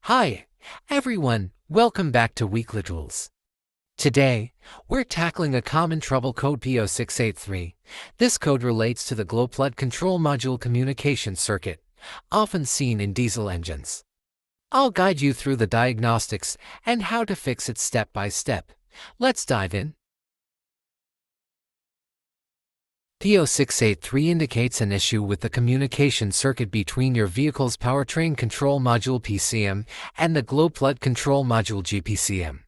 Hi, everyone. Welcome back to WeeklyTools. Today, we're tackling a common trouble code P0683. This code relates to the glow plug control module communication circuit, often seen in diesel engines. I'll guide you through the diagnostics and how to fix it step by step. Let's dive in. P0683 indicates an issue with the communication circuit between your vehicle's Powertrain Control Module PCM and the glow plug control module GPCM.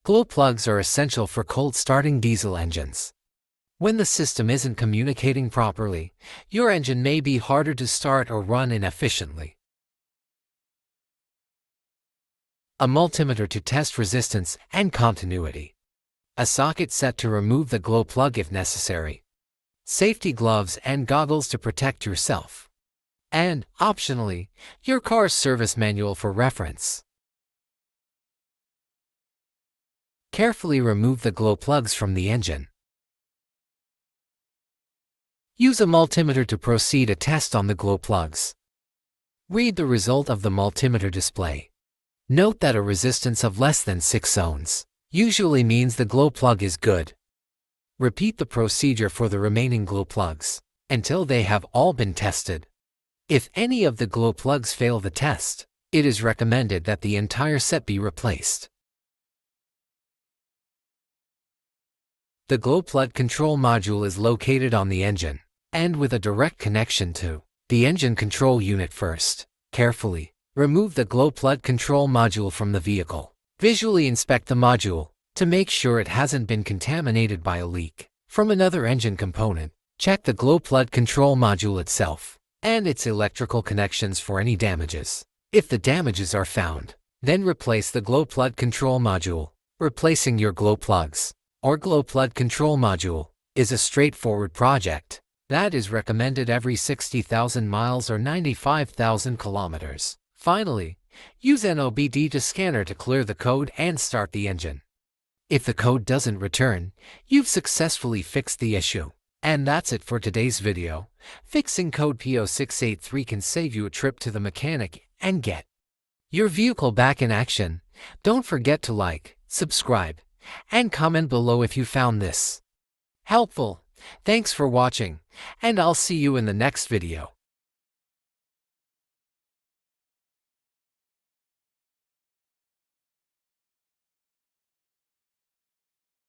Glow plugs are essential for cold-starting diesel engines. When the system isn't communicating properly, your engine may be harder to start or run inefficiently. A multimeter to test resistance and continuity. A socket set to remove the glow plug if necessary. Safety gloves and goggles to protect yourself. And, optionally, your car's service manual for reference. Carefully remove the glow plugs from the engine. Use a multimeter to proceed a test on the glow plugs. Read the result of the multimeter display. Note that a resistance of less than 6 ohms usually means the glow plug is good. Repeat the procedure for the remaining glow plugs until they have all been tested. If any of the glow plugs fail the test, it is recommended that the entire set be replaced. The glow plug control module is located on the engine and with a direct connection to the engine control unit first. Carefully remove the glow plug control module from the vehicle. Visually inspect the module to make sure it hasn't been contaminated by a leak from another engine component. Check the glow plug control module itself and its electrical connections for any damages. If the damages are found, then replace the glow plug control module. Replacing your glow plugs or glow plug control module is a straightforward project that is recommended every 60,000 miles or 95,000 kilometers. Finally, use an OBD scanner to clear the code and start the engine. If the code doesn't return, you've successfully fixed the issue. And that's it for today's video. Fixing code P0683 can save you a trip to the mechanic and get your vehicle back in action. Don't forget to like, subscribe, and comment below if you found this helpful. Thanks for watching, and I'll see you in the next video.